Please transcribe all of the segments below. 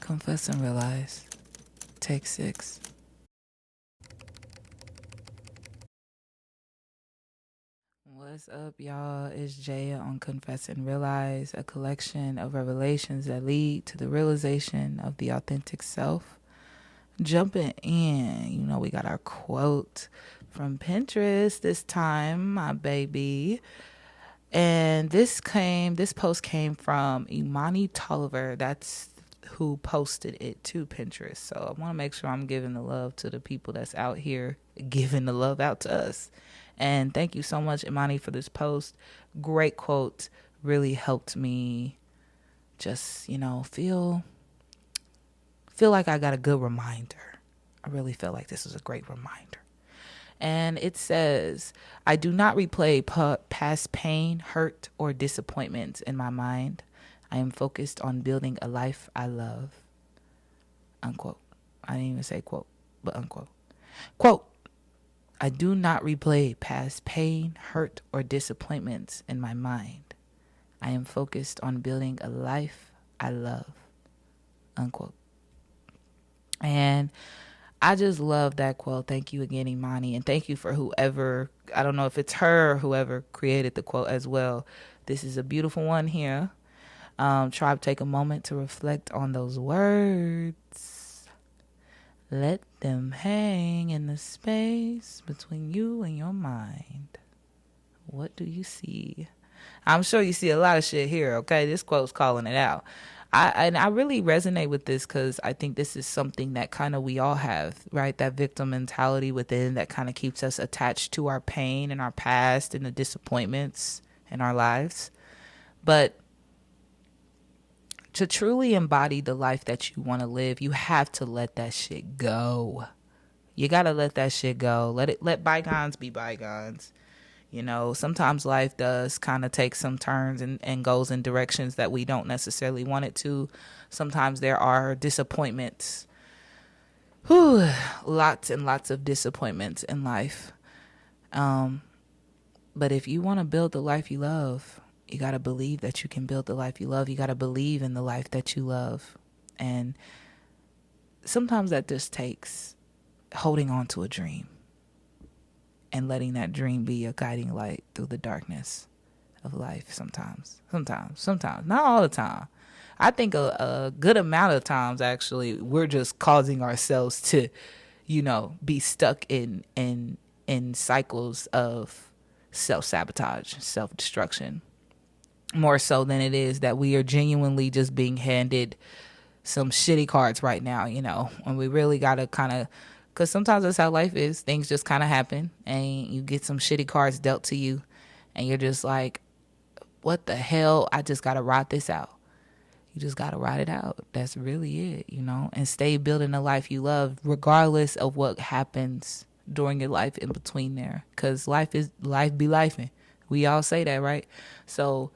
Confess and realize. Take 6. What's up, y'all? It's Jaya on Confess and Realize, a collection of revelations that lead to the realization of the authentic self. Jumping in, we got our quote from Pinterest this time, my baby. And this post came from Imani Tolliver. That's who posted it to Pinterest. So I want to make sure I'm giving the love to the people that's out here giving the love out to us. And thank you so much, Imani, for this post. Great quote. Really helped me just, feel like I got a good reminder. I really feel like this was a great reminder. And it says, I do not replay past pain, hurt, or disappointments in my mind. I am focused on building a life I love. Unquote. I didn't even say quote, but unquote. Quote, I do not replay past pain, hurt, or disappointments in my mind. I am focused on building a life I love. Unquote. And I just love that quote. Thank you again, Imani. And thank you for whoever, I don't know if it's her or whoever created the quote as well. This is a beautiful one here. Try to take a moment to reflect on those words. Let them hang in the space between you and your mind. What do you see? I'm sure you see a lot of shit here, okay? This quote's calling it out. I really resonate with this because I think this is something that kind of we all have, right? That victim mentality within that kind of keeps us attached to our pain and our past and the disappointments in our lives. But to truly embody the life that you want to live, you have to let that shit go. You got to let that shit go. Let bygones be bygones. Sometimes life does kind of take some turns and goes in directions that we don't necessarily want it to. Sometimes there are disappointments. Lots and lots of disappointments in life. But if you want to build the life you love, you got to believe that you can build the life you love. You got to believe in the life that you love. And sometimes that just takes holding on to a dream and letting that dream be a guiding light through the darkness of life sometimes. Not all the time. I think a good amount of times, actually, we're just causing ourselves to, be stuck in cycles of self-sabotage, self-destruction. More so than it is that we are genuinely just being handed some shitty cards right now, and we really got to kind of, because sometimes that's how life is. Things just kind of happen and you get some shitty cards dealt to you and you're just like, what the hell? I just got to ride this out. You just got to ride it out. That's really it, and stay building the life you love regardless of what happens during your life in between there. Because life be lifing. We all say that, right? So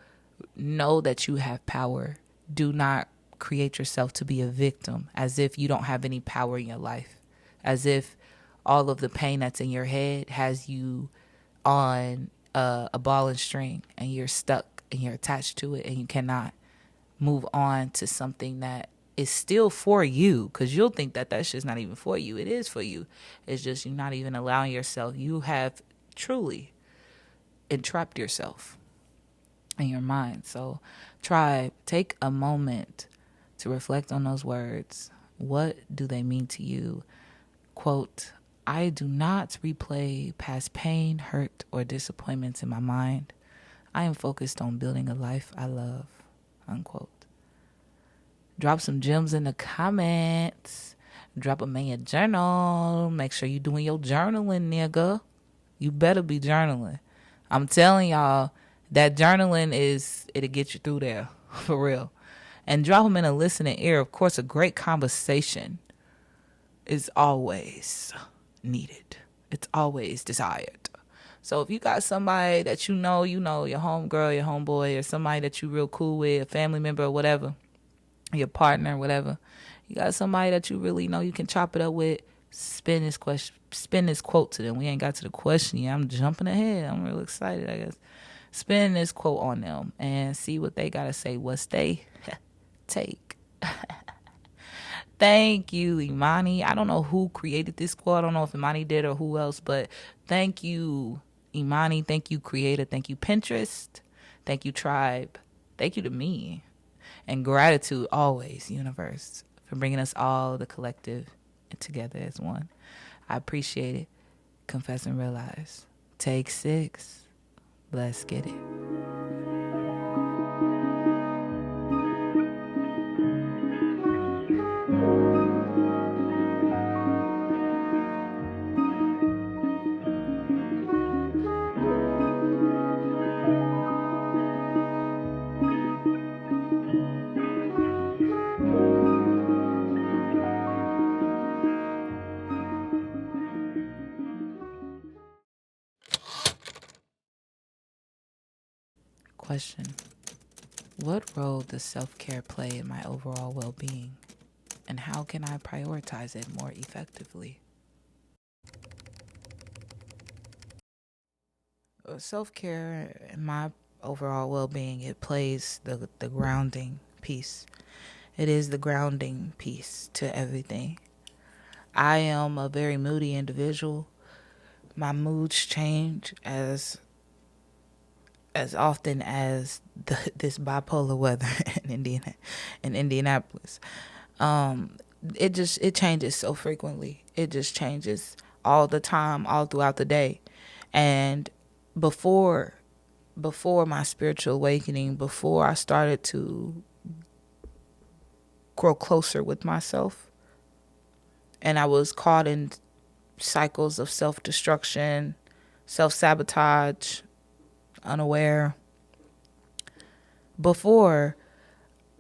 know that you have power. Do not create yourself to be a victim as if you don't have any power in your life. As if all of the pain that's in your head has you on a ball and string and you're stuck and you're attached to it and you cannot move on to something that is still for you, because you'll think that shit's not even for you. It is for you. It's just you're not even allowing yourself. You have truly entrapped yourself in your mind. So take a moment to reflect on those words. What do they mean to you? Quote, I do not replay past pain, hurt, or disappointments in my mind. I am focused on building a life I love. Unquote. Drop some gems in the comments. Drop them in your journal. Make sure you're doing your journaling, nigga. You better be journaling. I'm telling y'all, that journaling it'll get you through there, for real. And drop them in a listening ear. Of course, a great conversation is always needed. It's always desired. So if you got somebody that your homegirl, your homeboy, or somebody that you real cool with, a family member or whatever, your partner, whatever, you got somebody that you really know you can chop it up with, spin this quote to them. We ain't got to the question yet. I'm jumping ahead. I'm real excited, I guess. Spin this quote on them and see what they got to say. What's they take? Thank you, Imani. I don't know who created this quote. I don't know if Imani did or who else, but thank you, Imani. Thank you, Creator. Thank you, Pinterest. Thank you, Tribe. Thank you to me. And gratitude always, universe, for bringing us all, the collective, together as one. I appreciate it. Confess and realize. Take 6. Let's get it. Question: what role does self-care play in my overall well-being? And how can I prioritize it more effectively? Self-care in my overall well-being, it plays the grounding piece. It is the grounding piece to everything. I am a very moody individual. My moods change as often as this bipolar weather in Indianapolis. It changes so frequently. It just changes all the time, all throughout the day. And before my spiritual awakening, before I started to grow closer with myself, and I was caught in cycles of self-destruction, self-sabotage, unaware. Before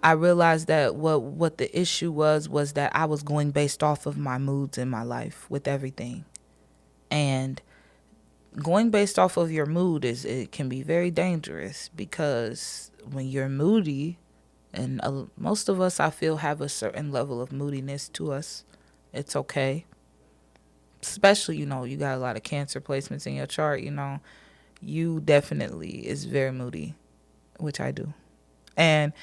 I realized that what the issue was that I was going based off of my moods in my life with everything. And going based off of your mood it can be very dangerous, because when you're moody, and most of us, I feel, have a certain level of moodiness to us. It's okay. Especially, you got a lot of Cancer placements in your chart, you definitely is very moody, which I do. And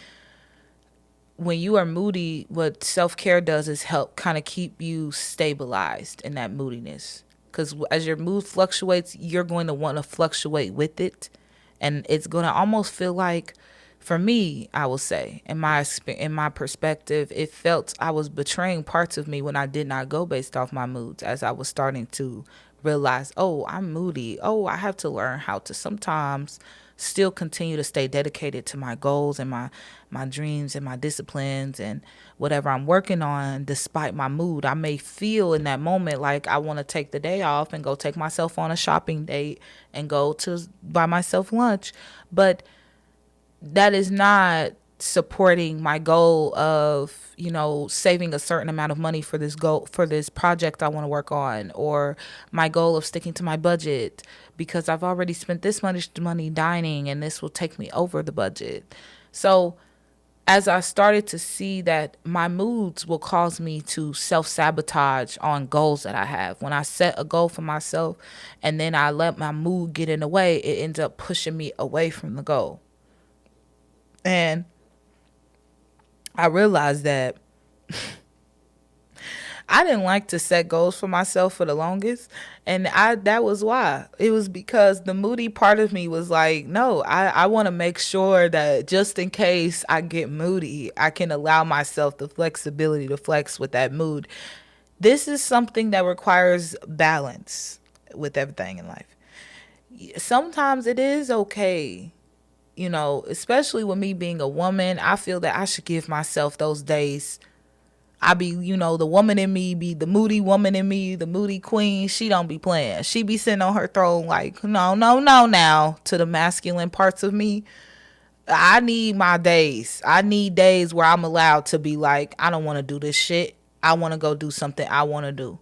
when you are moody, what self-care does is help kind of keep you stabilized in that moodiness. Because as your mood fluctuates, you're going to want to fluctuate with it. And it's going to almost feel like, for me, I will say, in my perspective, it felt I was betraying parts of me when I did not go based off my moods, as I was starting to realize, oh, I'm moody. Oh, I have to learn how to sometimes still continue to stay dedicated to my goals and my dreams and my disciplines and whatever I'm working on despite my mood. I may feel in that moment like I want to take the day off and go take myself on a shopping date and go to buy myself lunch, but that is not supporting my goal of, saving a certain amount of money for this project I want to work on, or my goal of sticking to my budget because I've already spent this much money dining and this will take me over the budget. So as I started to see that my moods will cause me to self-sabotage on goals that I have. When I set a goal for myself and then I let my mood get in the way, it ends up pushing me away from the goal. And I realized that I didn't like to set goals for myself for the longest. And that was why. It was because the moody part of me was like, no, I want to make sure that just in case I get moody, I can allow myself the flexibility to flex with that mood. This is something that requires balance with everything in life. Sometimes it is okay, especially with me being a woman. I feel that I should give myself those days. I be, the woman in me be the moody woman in me, the moody queen. She don't be playing. She be sitting on her throne like, no, no, no, now, to the masculine parts of me. I need my days. I need days where I'm allowed to be like, I don't want to do this shit. I want to go do something I want to do.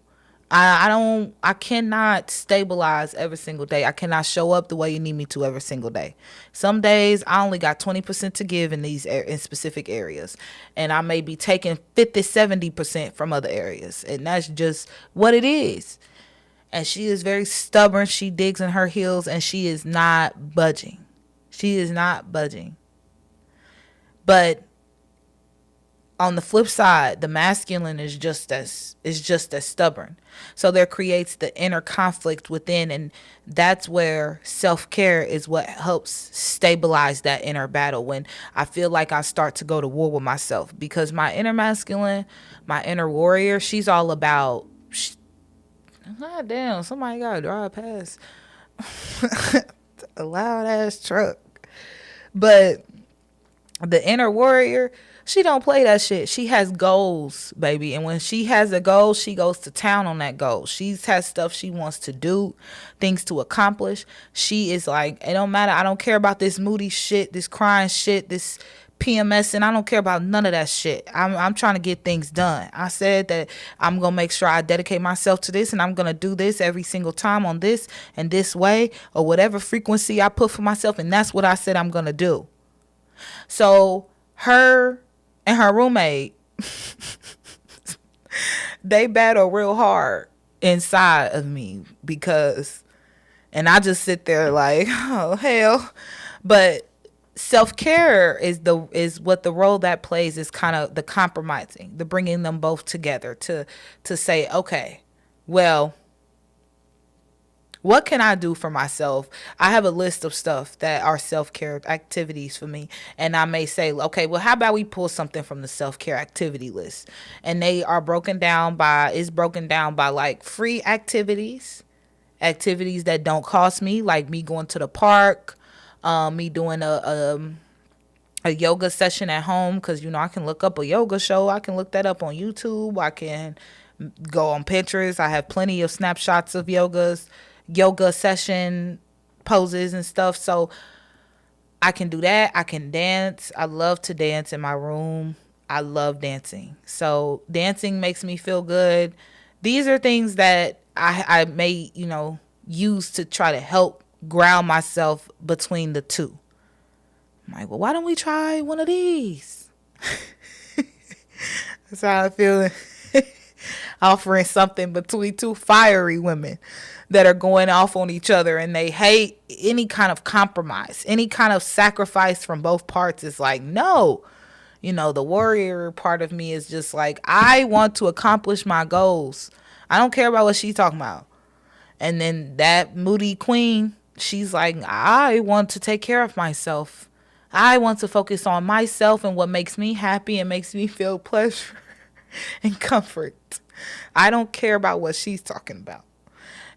I cannot stabilize every single day. I cannot show up the way you need me to every single day. Some days I only got 20% to give in specific areas, and I may be taking 50-70% from other areas, and that's just what it is. And she is very stubborn. She digs in her heels, and she is not budging. She is not budging. But On the flip side, the masculine is just as stubborn. So there creates the inner conflict within, and that's where self-care is what helps stabilize that inner battle. When I feel like I start to go to war with myself, because my inner masculine, my inner warrior, she's all about, God damn, somebody gotta drive past a loud ass truck. But the inner warrior, she don't play that shit. She has goals, baby. And when she has a goal, she goes to town on that goal. She has stuff she wants to do, things to accomplish. She is like, it don't matter. I don't care about this moody shit, this crying shit, this PMS, and I don't care about none of that shit. I'm trying to get things done. I said that I'm going to make sure I dedicate myself to this, and I'm going to do this every single time on this and this way, or whatever frequency I put for myself. And that's what I said I'm going to do. So her and her roommate, they battle real hard inside of me, because, and I just sit there like, oh hell. But self-care is what the role that plays, is kind of the compromising, the bringing them both together to say, okay, well, what can I do for myself? I have a list of stuff that are self-care activities for me. And I may say, okay, well, how about we pull something from the self-care activity list? And they are broken down by like free activities, activities that don't cost me, like me going to the park, me doing a yoga session at home, because I can look up a yoga show. I can look that up on YouTube. I can go on Pinterest. I have plenty of snapshots of yoga session poses and stuff. So I can do that. I can dance. I love to dance in my room. I love dancing. So dancing makes me feel good. These are things that I may, use to try to help ground myself between the two. I'm like, well, why don't we try one of these? That's how I feel. Offering something between two fiery women that are going off on each other, and they hate any kind of compromise, any kind of sacrifice from both parts. Is like, no. The warrior part of me is just like, I want to accomplish my goals. I don't care about what she's talking about. And then that moody queen, she's like, I want to take care of myself. I want to focus on myself and what makes me happy and makes me feel pleasure and comfort. I don't care about what she's talking about.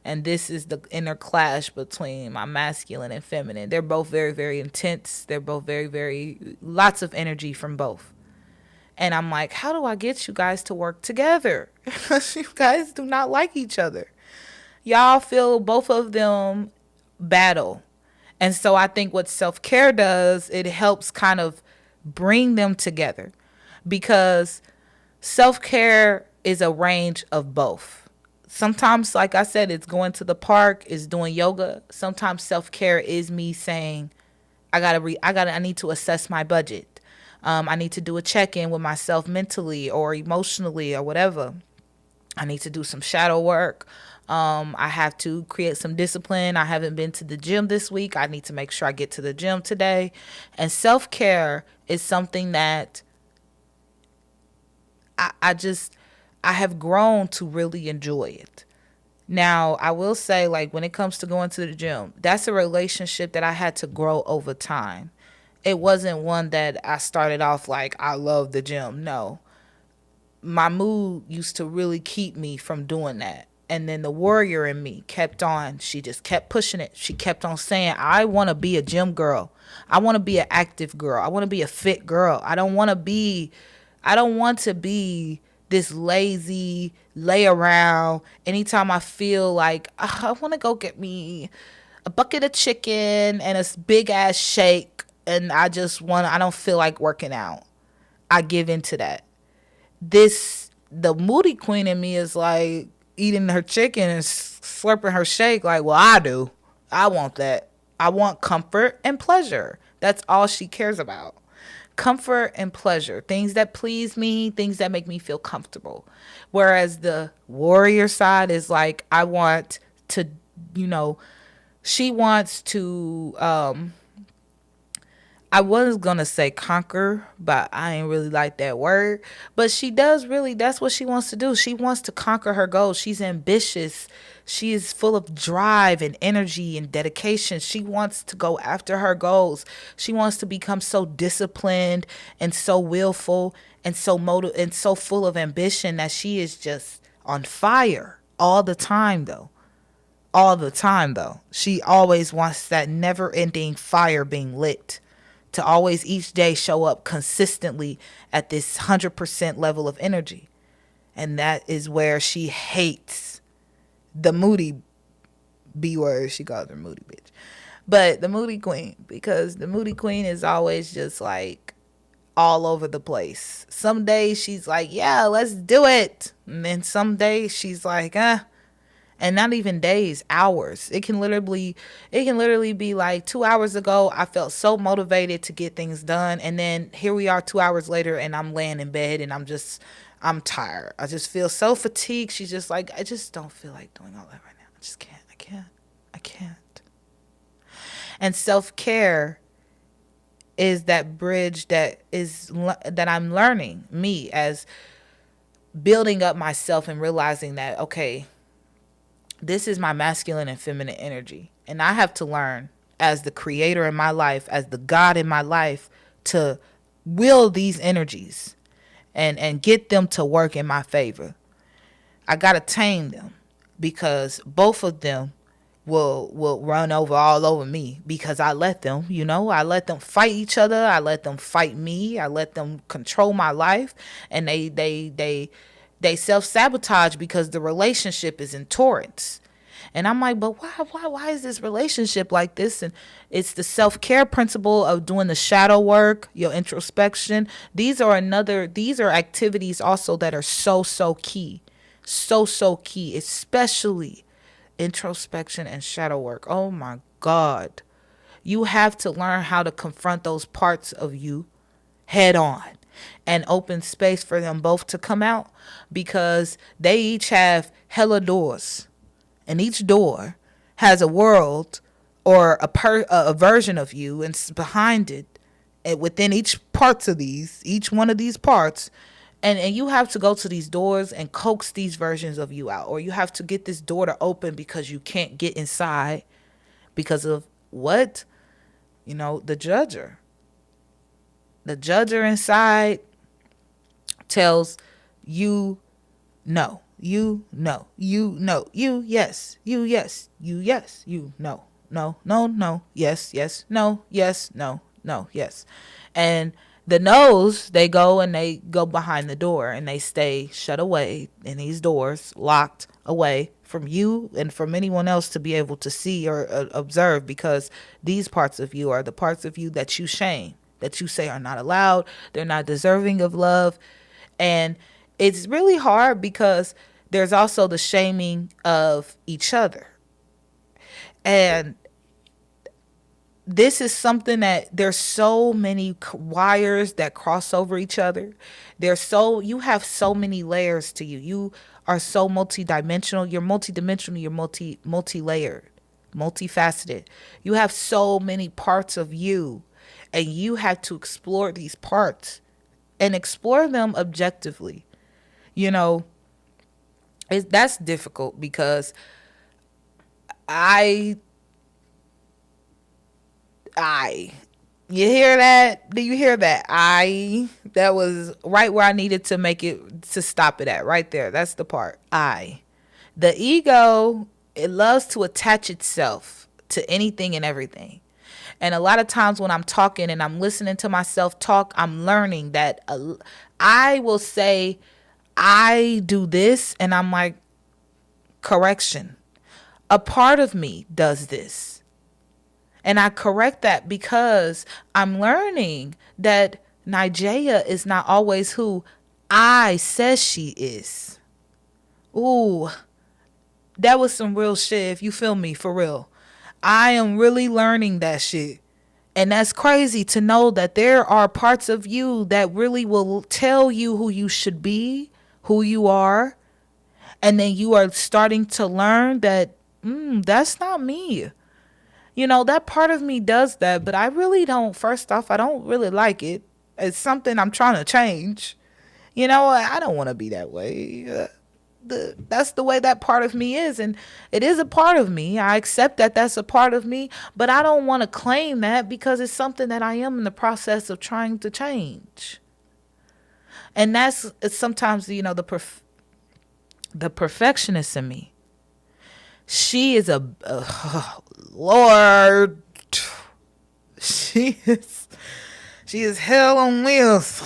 And this is the inner clash between my masculine and feminine. They're both very, very intense. They're both very, very, lots of energy from both. And I'm like, how do I get you guys to work together? Because you guys do not like each other. Y'all feel both of them battle. And so I think what self-care does, it helps kind of bring them together, because self-care is a range of both. Sometimes, like I said, it's going to the park, it's doing yoga. Sometimes self-care is me saying, I need to assess my budget. I need to do a check-in with myself mentally or emotionally or whatever. I need to do some shadow work. I have to create some discipline. I haven't been to the gym this week. I need to make sure I get to the gym today. And self-care is something that I have grown to really enjoy it. Now, I will say, like, when it comes to going to the gym, that's a relationship that I had to grow over time. It wasn't one that I started off like, I love the gym. No. My mood used to really keep me from doing that. And then the warrior in me kept on. She just kept pushing it. She kept on saying, I want to be a gym girl. I want to be an active girl. I want to be a fit girl. I don't want to be this lazy, lay around. Anytime I feel like, I want to go get me a bucket of chicken and a big ass shake, and I don't feel like working out. I give into that. The moody queen in me is like eating her chicken and slurping her shake like, well, I do. I want that. I want comfort and pleasure. That's all she cares about. Comfort and pleasure. Things that please me, things that make me feel comfortable. Whereas the warrior side is like, I want to, she wants to, I was gonna say conquer, but I ain't really like that word. But she does really, that's what she wants to do. She wants to conquer her goals. She's ambitious. She is full of drive and energy and dedication. She wants to go after her goals. She wants to become so disciplined and so willful and and so full of ambition that she is just on fire all the time though. All the time though. She always wants that never ending fire being lit, to always each day show up consistently at this 100% level of energy. And that is where she hates the moody B word. She calls her moody bitch. But the moody queen, because the moody queen is always just like all over the place. Some days she's like, yeah, let's do it. And then some days she's like, and not even days, hours. It can literally be like 2 hours ago I felt so motivated to get things done, and then here we are 2 hours later and I'm laying in bed and I'm tired. I just feel so fatigued. She's just like, I just don't feel like doing all that right now. I just can't. I can't. And self-care is that bridge that I'm learning, me, as building up myself and realizing that, okay, this is my masculine and feminine energy. And I have to learn, as the creator in my life, as the God in my life, to will these energies and get them to work in my favor. I got to tame them, because both of them will run all over me, because I let them, I let them fight each other. I let them fight me. I let them control my life, and they self-sabotage because the relationship is in torrents. And I'm like, but why is this relationship like this? And it's the self-care principle of doing the shadow work, your introspection. These are activities also that are so key. So key, especially introspection and shadow work. Oh my God. You have to learn how to confront those parts of you head on and open space for them both to come out, because they each have hella doors, and each door has a world or a version of you and behind it, and within each one of these parts. And you have to go to these doors and coax these versions of you out, or you have to get this door to open because you can't get inside because of what? The judger. The judger inside tells you no, you no, you no, you yes, you yes, you no, no, no, no, yes, yes, no, yes, no, no, yes. And the no's, they go behind the door and they stay shut away in these doors, locked away from you and from anyone else to be able to see or observe, because these parts of you are the parts of you that you shame, that you say are not allowed, they're not deserving of love. And it's really hard because there's also the shaming of each other. And this is something that there's so many wires that cross over each other. You have so many layers to you. You are so multidimensional. You're multidimensional. You're multi-layered, multifaceted. You have so many parts of you, and you have to explore these parts and explore them objectively. That's difficult because you hear that? Do you hear that? That was right where I needed to make it, to stop it at, right there. That's the part. The ego, it loves to attach itself to anything and everything. And a lot of times when I'm talking and I'm listening to myself talk, I'm learning that I will say, I do this, and I'm like, correction. A part of me does this. And I correct that because I'm learning that Nigeria is not always who I says she is. Ooh, that was some real shit, if you feel me, for real. I am really learning that shit. And that's crazy to know that there are parts of you that really will tell you who you should be, who you are. And then you are starting to learn that that's not me. That part of me does that, but I really don't. First off, I don't really like it. It's something I'm trying to change. I don't want to be that way. That's the way that part of me is, and it is a part of me. I accept that that's a part of me, but I don't want to claim that because it's something that I am in the process of trying to change. And that's sometimes the perfectionist in me. She is Lord. She is hell on wheels.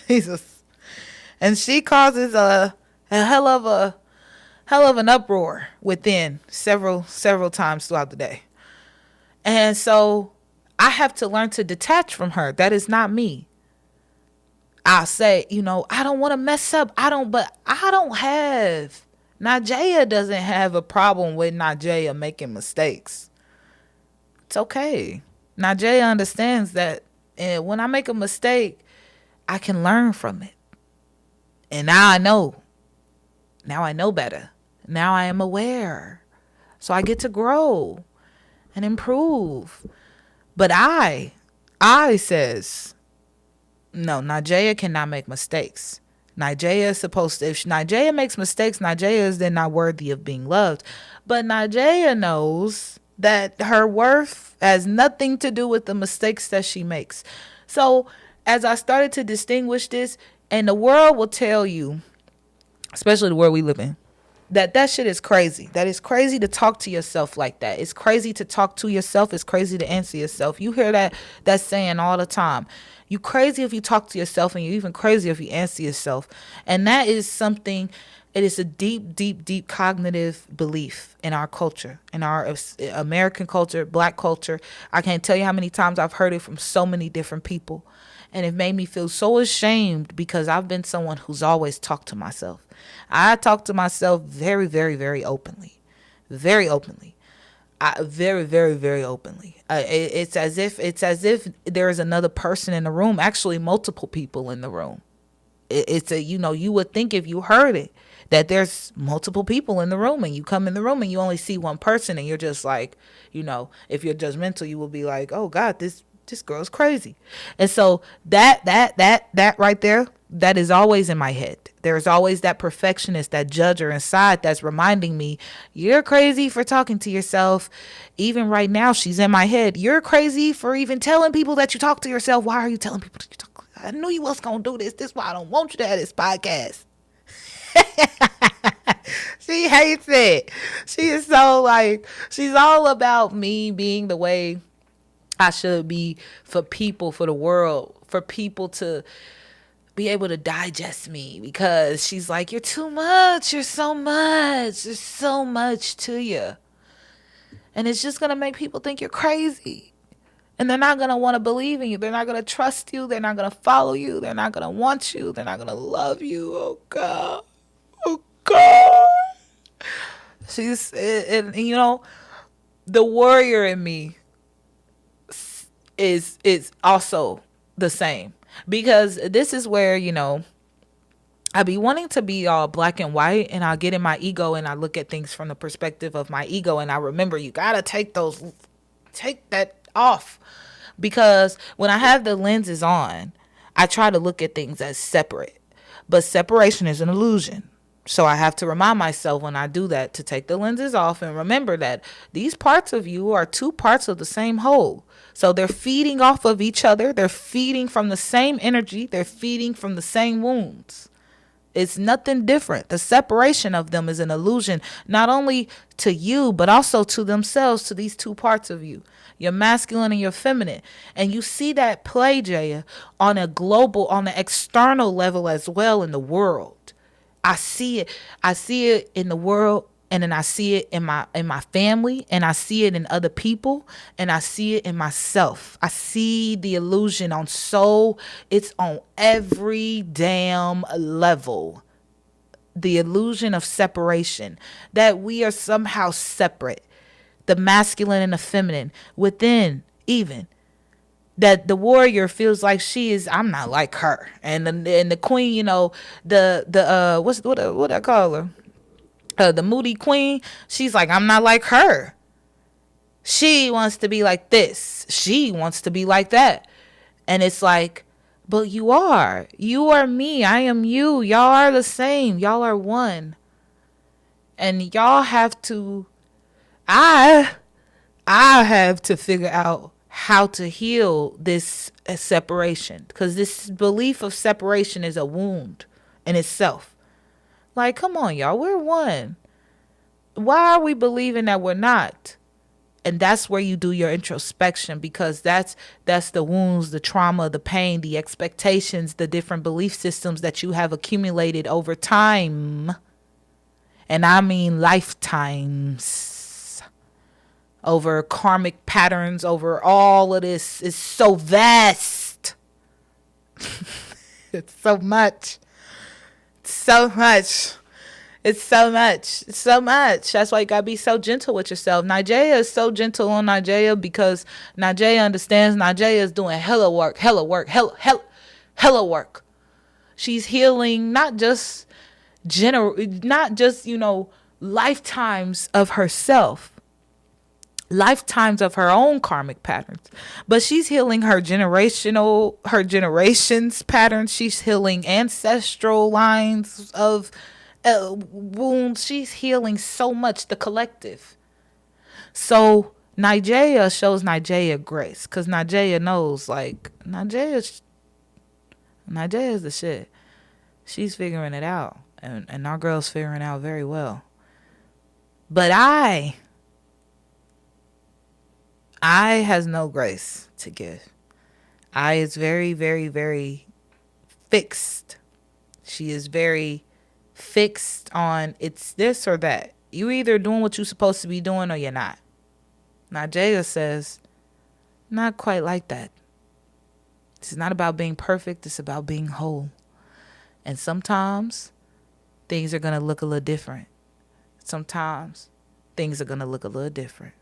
Jesus. And she causes a hell of an uproar within several times throughout the day. And so I have to learn to detach from her. That is not me. I'll say, I don't want to mess up. But I don't have. Najee doesn't have a problem with Najee making mistakes. It's okay. Najee understands that when I make a mistake, I can learn from it. And now I know. Now I know better. Now I am aware. So I get to grow and improve. But I says, no, Najee cannot make mistakes. Najee is supposed to, if Najee makes mistakes, Najee is then not worthy of being loved. But Najee knows that her worth has nothing to do with the mistakes that she makes. So as I started to distinguish this, and the world will tell you, especially the world we live in, that shit is crazy. That it's crazy to talk to yourself like that. It's crazy to talk to yourself. It's crazy to answer yourself. You hear that saying all the time. You crazy if you talk to yourself, and you're even crazy if you answer yourself. And that is something, it is a deep, deep, deep cognitive belief in our culture, in our American culture, Black culture. I can't tell you how many times I've heard it from so many different people. And it made me feel so ashamed because I've been someone who's always talked to myself. I talk to myself very, very, very openly. Very openly. Very, very, very openly. It's as if there is another person in the room, actually multiple people in the room. You would think if you heard it, that there's multiple people in the room, and you come in the room and you only see one person, and you're just like, if you're judgmental, you will be like, oh God, this girl's crazy. And so that right there, that is always in my head. There's always that perfectionist, that judger inside that's reminding me, you're crazy for talking to yourself. Even right now, she's in my head. You're crazy for even telling people that you talk to yourself. Why are you telling people that you talk? I knew you was going to do this. This is why I don't want you to have this podcast. She hates it. She is so she's all about me being the way I should be for people, for the world, for people to be able to digest me, because she's like, you're too much. You're so much. There's so much to you. And it's just going to make people think you're crazy. And they're not going to want to believe in you. They're not going to trust you. They're not going to follow you. They're not going to want you. They're not going to love you. Oh, God. Oh, God. She's, and the warrior in me is also the same, because this is where I be wanting to be all black and white, and I'll get in my ego and I look at things from the perspective of my ego, and I remember you gotta take that off, because when I have the lenses on, I try to look at things as separate, but separation is an illusion. So I have to remind myself when I do that to take the lenses off and remember that these parts of you are two parts of the same whole. So they're feeding off of each other. They're feeding from the same energy. They're feeding from the same wounds. It's nothing different. The separation of them is an illusion, not only to you, but also to themselves, to these two parts of you, your masculine and your feminine. And you see that play, Jaya, on an external level as well in the world. I see it in the world, and then I see it in my family, and I see it in other people, and I see it in myself. I see the illusion it's on every damn level. The illusion of separation, that we are somehow separate, the masculine and the feminine within, even that the warrior feels like I'm not like her, and the queen, what I call her, the moody queen, she's like, I'm not like her. She wants to be like this. She wants to be like that. And it's like, but you are. You are me. I am you. Y'all are the same. Y'all are one. And y'all have to, I have to figure out how to heal this separation, because this belief of separation is a wound in itself. Like, come on, y'all, we're one. Why are we believing that we're not? And that's where you do your introspection, because that's the wounds, the trauma, the pain, the expectations, the different belief systems that you have accumulated over time. And I mean lifetimes, over karmic patterns, over all of this. Is so vast. It's so much. So much. It's so much. It's so much. That's why you gotta be so gentle with yourself. Nigeria is so gentle on Nigeria, because Nigeria understands Nigeria is doing hella work, hella work. She's healing not just lifetimes of herself, lifetimes of her own karmic patterns, but she's healing her generations patterns. She's healing ancestral lines of wounds. She's healing so much, the collective. So Nigeria shows Nigeria grace, because Nigeria knows, like, Nigeria's the shit. She's figuring it out, and our girl's figuring it out very well. But I has no grace to give. I is very, very, very fixed. She is very fixed on, it's this or that. You either doing what you're supposed to be doing or you're not. Nigeria says, not quite like that. It's not about being perfect. It's about being whole. And sometimes things are going to look a little different. Sometimes things are going to look a little different.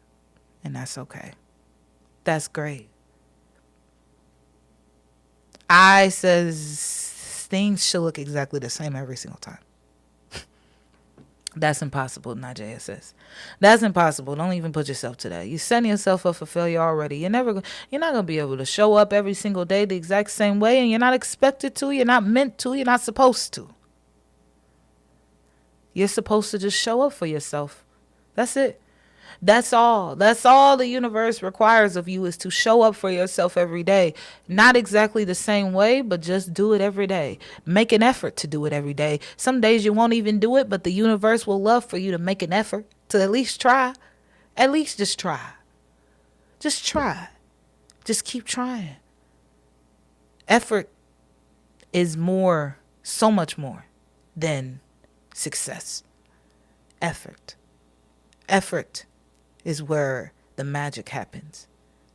And that's okay. That's great. I says things should look exactly the same every single time. That's impossible, Najee says. That's impossible. Don't even put yourself to that. You're setting yourself up for failure already. You're not gonna be able to show up every single day the exact same way, and you're not expected to. You're not meant to. You're not supposed to. You're supposed to just show up for yourself. That's it. That's all. That's all the universe requires of you, is to show up for yourself every day. Not exactly the same way, but just do it every day. Make an effort to do it every day. Some days you won't even do it, but the universe will love for you to make an effort to at least try. At least just try. Just try. Just keep trying. Effort is more, so much more than success. Effort is where the magic happens.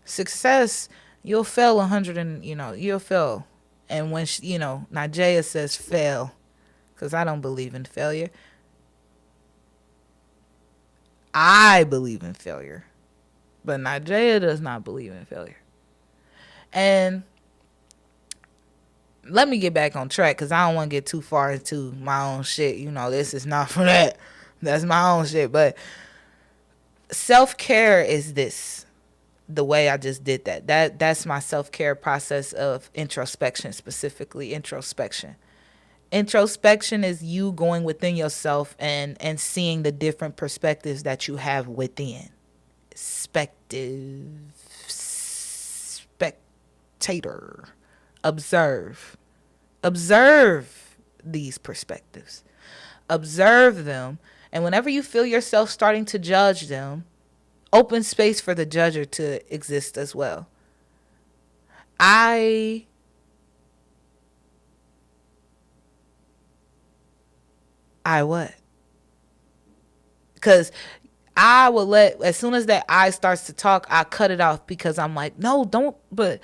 Success, you'll fail 100 and, you'll fail. And when, Najee says fail, because I don't believe in failure. I believe in failure. But Najee does not believe in failure. And let me get back on track, because I don't want to get too far into my own shit. This is not for that. That's my own shit. But self-care is this, the way I just did that's my self-care process of introspection. Specifically introspection is you going within yourself and seeing the different perspectives that you have within. Spectator. Observe these perspectives, observe them. And whenever you feel yourself starting to judge them, open space for the judger to exist as well. I what? Because I will as soon as that I starts to talk, I cut it off, because I'm like, no, don't. But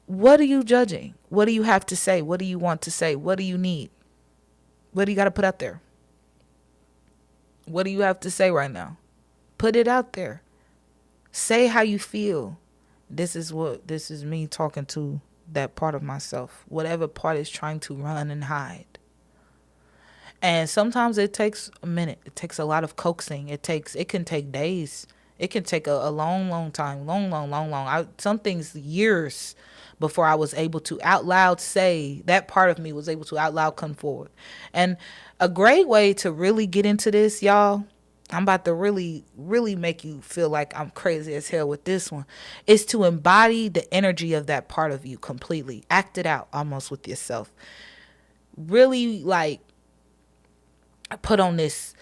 what are you judging? What do you have to say? What do you want to say? What do you need? What do you got to put out there? What do you have to say right now? Put it out there. Say how you feel. This is me talking to that part of myself. Whatever part is trying to run and hide. And sometimes it takes a minute. It takes a lot of coaxing. It can take days. It can take a long, long time, long. Some things years before I was able to out loud say, that part of me was able to out loud come forward. And a great way to really get into this, y'all, I'm about to really, really make you feel like I'm crazy as hell with this one, is to embody the energy of that part of you completely. Act it out almost with yourself. Really, like, put on this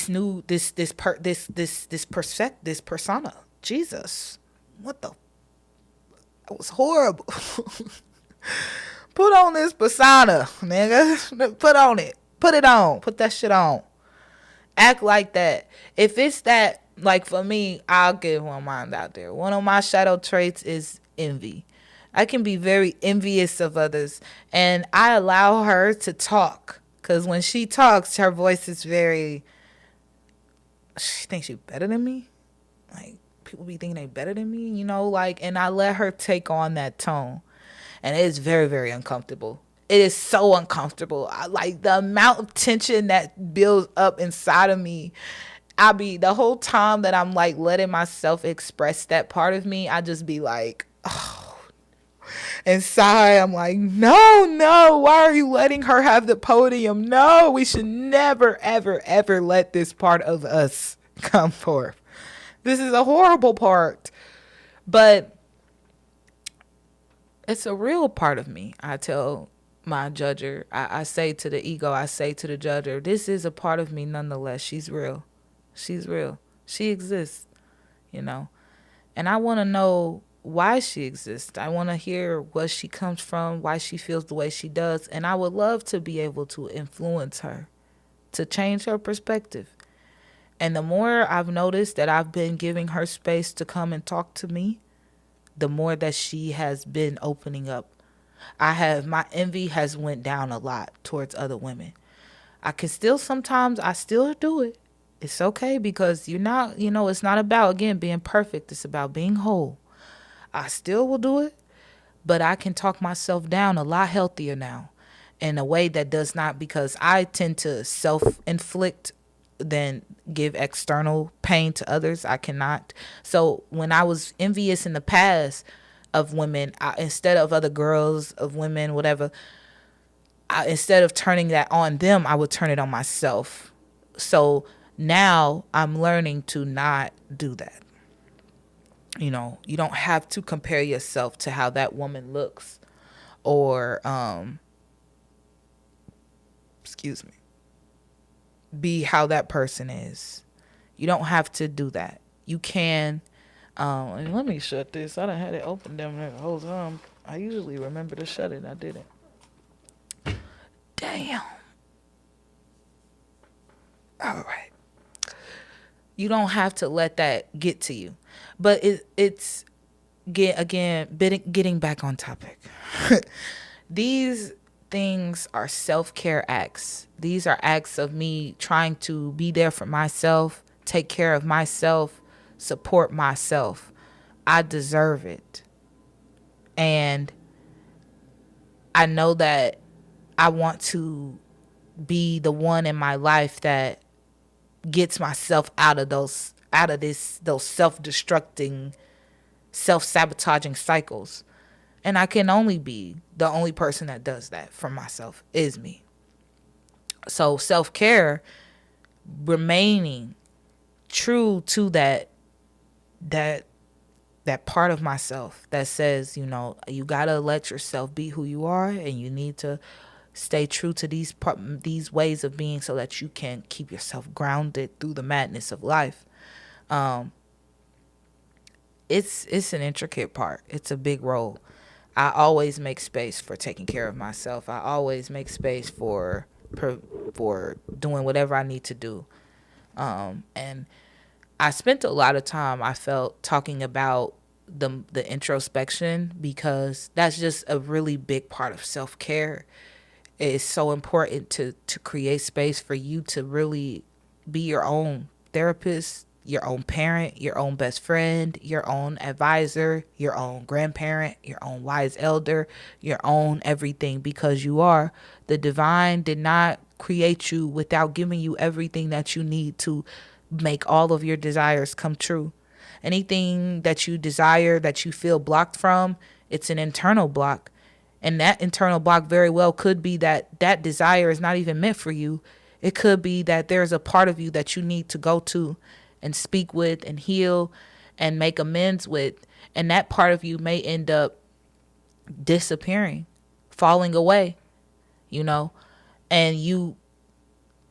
new this persona. Jesus, what the, that was horrible. Put on this persona, nigga. Put on it. Put it on. Put that shit on. Act like that. If it's that, like, for me, I'll get one mind out there. One of my shadow traits is envy. I can be very envious of others, and I allow her to talk, because when she talks, her voice is very, she thinks she's better than me. Like, people be thinking they better than me, you know, like, and I let her take on that tone. And it is very, very uncomfortable. It is so uncomfortable. Like, the amount of tension that builds up inside of me. The whole time that I'm like letting myself express that part of me, I just be like, oh. Inside, I'm like, no, why are you letting her have the podium? No, we should never, ever, ever let this part of us come forth. This is a horrible part. But it's a real part of me. I tell my judger, I say to the ego, I say to the judger, this is a part of me nonetheless. She's real. She's real. She exists, you know. And I want to know why she exists. I want to hear where she comes from, why she feels the way she does. And I would love to be able to influence her, to change her perspective. And the more I've noticed that I've been giving her space to come and talk to me, the more that she has been opening up. My envy has went down a lot towards other women. I still do it. It's okay, because you're not, it's not about, again, being perfect. It's about being whole. I still will do it, but I can talk myself down a lot healthier now, in a way that does not, because I tend to self-inflict than give external pain to others. I cannot. So when I was envious in the past of women, instead of other girls, of women, whatever, instead of turning that on them, I would turn it on myself. So now I'm learning to not do that. You don't have to compare yourself to how that woman looks, or excuse me, be how that person is. You don't have to do that. You can, and let me shut this. I done had it open down there the whole time. I usually remember to shut it. I didn't. Damn. All right. You don't have to let that get to you. But it's getting back on topic. These things are self-care acts. These are acts of me trying to be there for myself, take care of myself, support myself. I deserve it. And I know that I want to be the one in my life that gets myself out of those self-destructing, self-sabotaging cycles. And I can only be the only person that does that for myself is me. So self-care, remaining true to that part of myself that says, you gotta let yourself be who you are, and you need to stay true to these ways of being so that you can keep yourself grounded through the madness of life. It's an intricate part. It's a big role. I always make space for taking care of myself. I always make space for doing whatever I need to do. And I spent a lot of time, I felt, talking about the introspection, because that's just a really big part of self-care. It's so important to create space for you to really be your own therapist, your own parent, your own best friend, your own advisor, your own grandparent, your own wise elder, your own everything, because you are. The divine did not create you without giving you everything that you need to make all of your desires come true. Anything that you desire that you feel blocked from, it's an internal block. And that internal block very well could be that that desire is not even meant for you. It could be that there's a part of you that you need to go to and speak with and heal and make amends with. And that part of you may end up disappearing, falling away, you know, and you,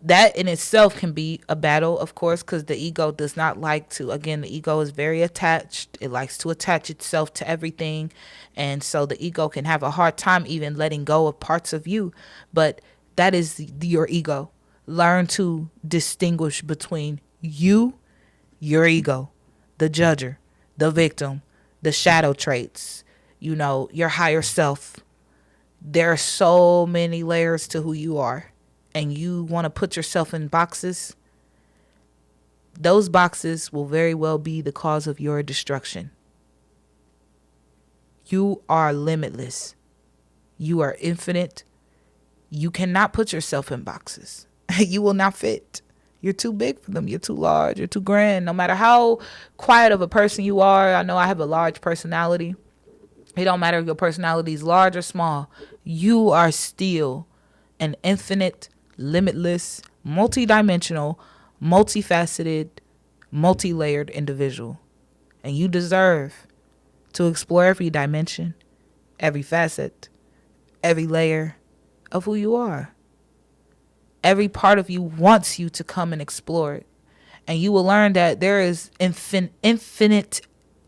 that in itself can be a battle, of course, because the ego does not like to, again, the ego is very attached. It likes to attach itself to everything. And so the ego can have a hard time even letting go of parts of you. But that is your ego. Learn to distinguish between you, your ego, the judger, the victim, the shadow traits, you know, your higher self. There are so many layers to who you are, and you want to put yourself in boxes. Those boxes will very well be the cause of your destruction. You are limitless. You are infinite. You cannot put yourself in boxes. You will not fit. You're too big for them. You're too large. You're too grand. No matter how quiet of a person you are, I know I have a large personality. It don't matter if your personality is large or small. You are still an infinite, limitless, multidimensional, multifaceted, multi-layered individual. And you deserve to explore every dimension, every facet, every layer of who you are. Every part of you wants you to come and explore it. And you will learn that there is infinite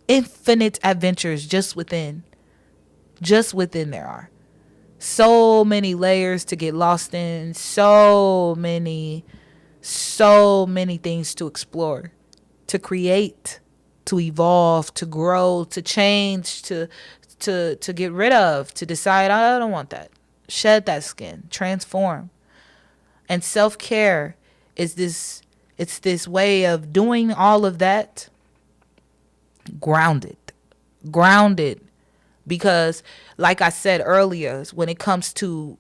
adventures just within. Just within there are so many layers to get lost in, so many things to explore, to create, to evolve, to grow, to change, to get rid of, to decide, I don't want that. Shed that skin, transform. And self-care is this way of doing all of that grounded. Because like I said earlier, when it comes to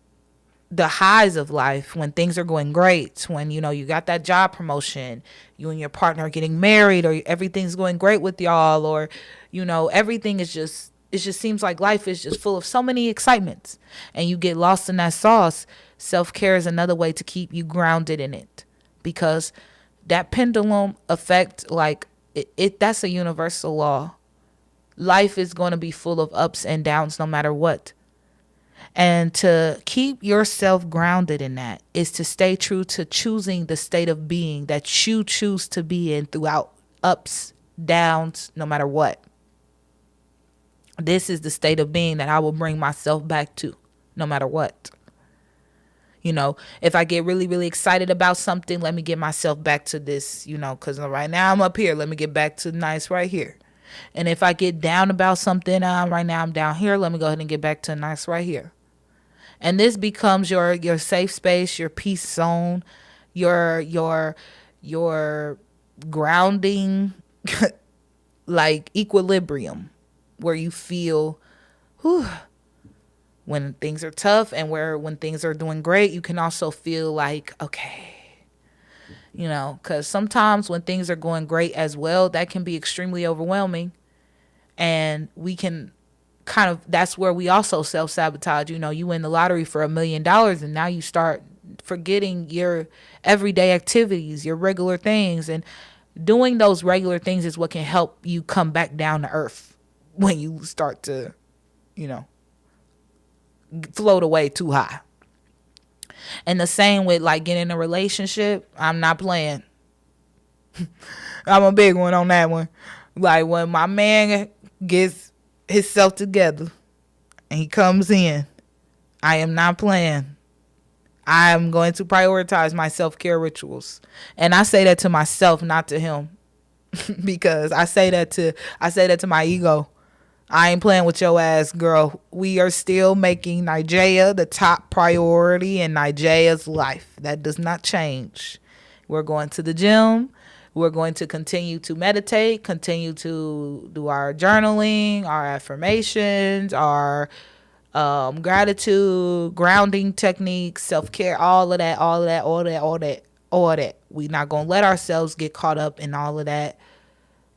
the highs of life, when things are going great, when, you know, you got that job promotion, you and your partner are getting married, or everything's going great with y'all, or, you know, everything is just, it just seems like life is just full of so many excitements, and you get lost in that sauce. Self-care is another way to keep you grounded in it, because that pendulum effect, like it that's a universal law. Life is going to be full of ups and downs no matter what. And to keep yourself grounded in that is to stay true to choosing the state of being that you choose to be in throughout ups, downs, no matter what. This is the state of being that I will bring myself back to no matter what. You know, if I get really, really excited about something, let me get myself back to this, you know, because right now I'm up here. Let me get back to nice right here. And if I get down about something, right now I'm down here, let me go ahead and get back to nice right here. And this becomes your safe space, your peace zone, your grounding, like equilibrium, where you feel, whew, when things are tough, and when things are doing great, you can also feel like, okay, you know, because sometimes when things are going great as well, that can be extremely overwhelming. And we can kind of, that's where we also self-sabotage. You know, you win the lottery for $1 million, and now you start forgetting your everyday activities, your regular things. And doing those regular things is what can help you come back down to earth when you start to, you know, float away too high. And the same with like getting in a relationship. I'm not playing. I'm a big one on that one. Like when my man gets himself together and he comes in, I am not playing. I am going to prioritize my self-care rituals. And I say that to myself, not to him. Because I say that to my ego. I ain't playing with your ass, girl. We are still making Nigeria the top priority in Nigeria's life. That does not change. We're going to the gym. We're going to continue to meditate, continue to do our journaling, our affirmations, our gratitude, grounding techniques, self-care, all of that. We're not going to let ourselves get caught up in all of that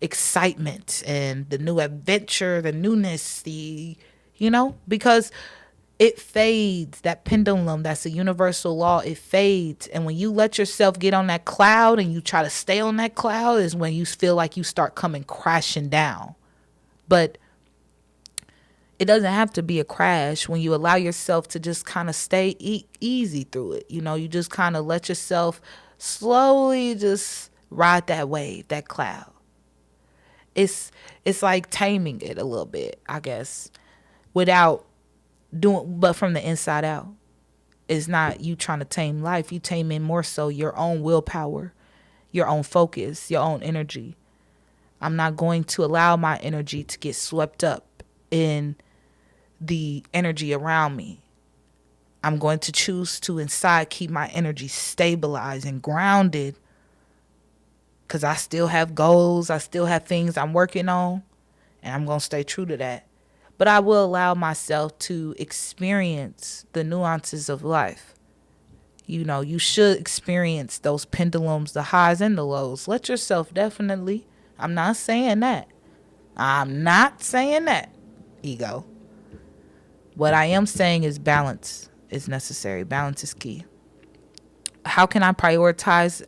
excitement and the new adventure, the newness, because it fades. That pendulum, that's a universal law. It fades. And when you let yourself get on that cloud and you try to stay on that cloud is when you feel like you start coming crashing down. But it doesn't have to be a crash when you allow yourself to just kind of stay easy through it. You just kind of let yourself slowly just ride that wave, that cloud. It's like taming it a little bit, I guess, without but from the inside out. It's not you trying to tame life. You taming more so your own willpower, your own focus, your own energy. I'm not going to allow my energy to get swept up in the energy around me. I'm going to choose to inside keep my energy stabilized and grounded, because I still have goals. I still have things I'm working on, and I'm going to stay true to that. But I will allow myself to experience the nuances of life. You should experience those pendulums, the highs and the lows. Let yourself definitely. I'm not saying that. Ego. What I am saying is balance is necessary. Balance is key. How can I prioritize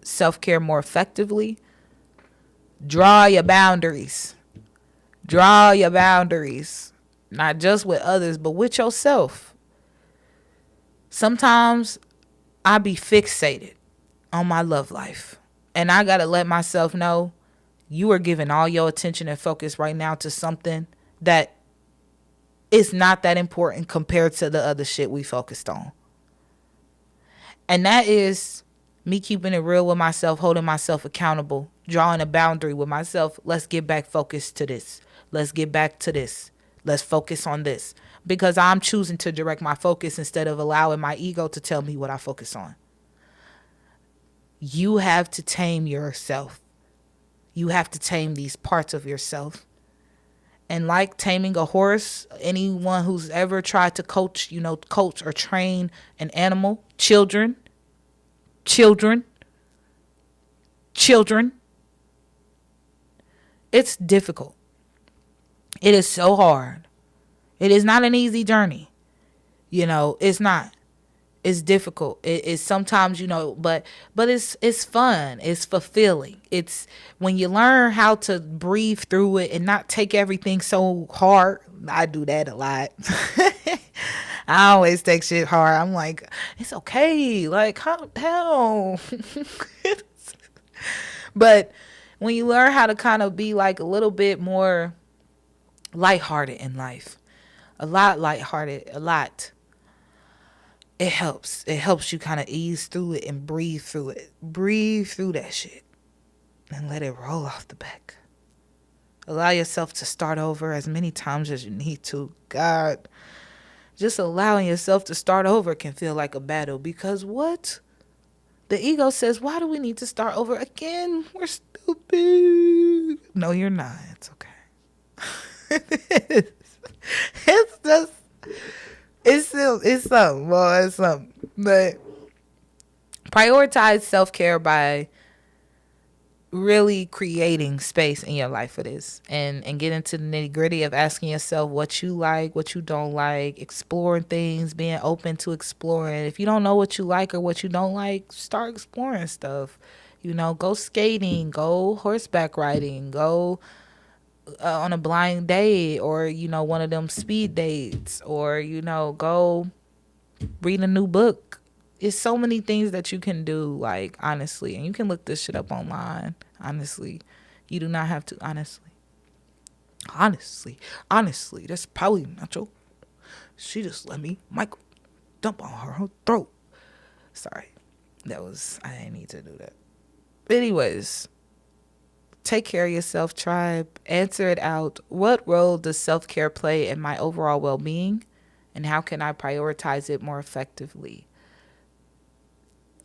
self-care more effectively? Draw your boundaries. Draw your boundaries. Not just with others, but with yourself. Sometimes I be fixated on my love life. And I got to let myself know you are giving all your attention and focus right now to something that is not that important compared to the other shit we focused on. And that is me keeping it real with myself, holding myself accountable, drawing a boundary with myself. Let's get back focused to this. Let's get back to this. Let's focus on this. Because I'm choosing to direct my focus instead of allowing my ego to tell me what I focus on. You have to tame yourself. You have to tame these parts of yourself. And like taming a horse, anyone who's ever tried to coach or train an animal, children, it's difficult. It is so hard. It is not an easy journey. It's not. It's difficult. It's sometimes, but it's fun. It's fulfilling. It's when you learn how to breathe through it and not take everything so hard. I do that a lot. I always take shit hard. I'm like, it's okay. Like, calm down. But when you learn how to kind of be like a little bit more lighthearted in life, a lot lighthearted, a lot. It helps. It helps you kind of ease through it and breathe through it. Breathe through that shit and let it roll off the back. Allow yourself to start over as many times as you need to. God, just allowing yourself to start over can feel like a battle because what? The ego says, why do we need to start over again? We're stupid. No, you're not. It's okay. It's just... It's something. Well, it's something. But prioritize self-care by really creating space in your life for this. And get into the nitty-gritty of asking yourself what you like, what you don't like, exploring things, being open to exploring. If you don't know what you like or what you don't like, start exploring stuff. Go skating, go horseback riding, go on a blind date or one of them speed dates or go read a new book. It's so many things that you can do, like, honestly, and you can look this shit up online. Honestly, you do not have to. Honestly, that's probably not true. She just let me Michael dump on her throat. Sorry, I didn't need to do that. But anyways, take care of yourself, tribe. Answer it out. What role does self-care play in my overall well-being? And how can I prioritize it more effectively?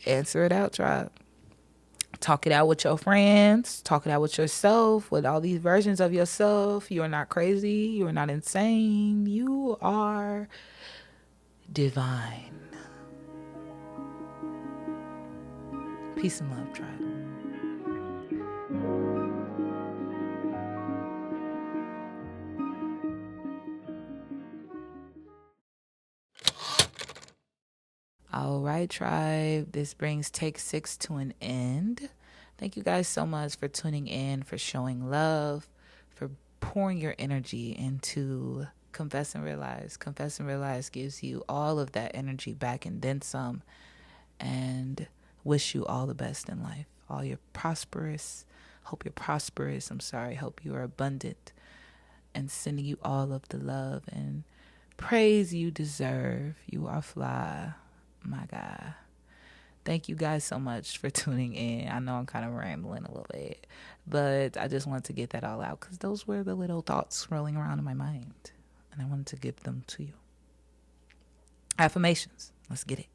Answer it out, tribe. Talk it out with your friends. Talk it out with yourself, with all these versions of yourself. You are not crazy. You are not insane. You are divine. Peace and love, tribe. right, tribe. This brings Take 6 to an end. Thank you guys so much for tuning in, for showing love, for pouring your energy into Confess and Realize. Confess and Realize gives you all of that energy back and then some. And wish you all the best in life. All your prosperous. Hope you're prosperous. Hope you are abundant. And sending you all of the love and praise you deserve. You are fly. My God. Thank you guys so much for tuning in. I know I'm kind of rambling a little bit, but I just wanted to get that all out because those were the little thoughts swirling around in my mind, and I wanted to give them to you. Affirmations. Let's get it.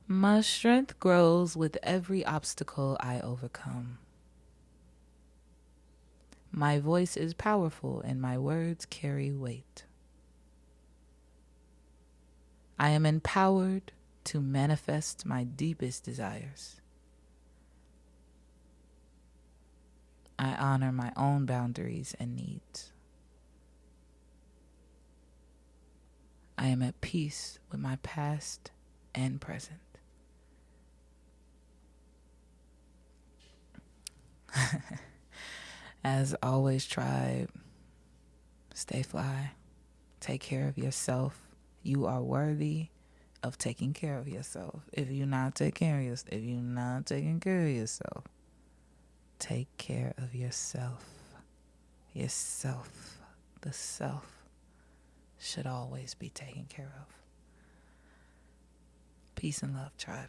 My strength grows with every obstacle I overcome. My voice is powerful and my words carry weight. I am empowered to manifest my deepest desires. I honor my own boundaries and needs. I am at peace with my past and present. As always, tribe, stay fly. Take care of yourself. You are worthy of taking care of yourself. If you're not taking care of yourself, take care of yourself. Yourself, the self, should always be taken care of. Peace and love, tribe.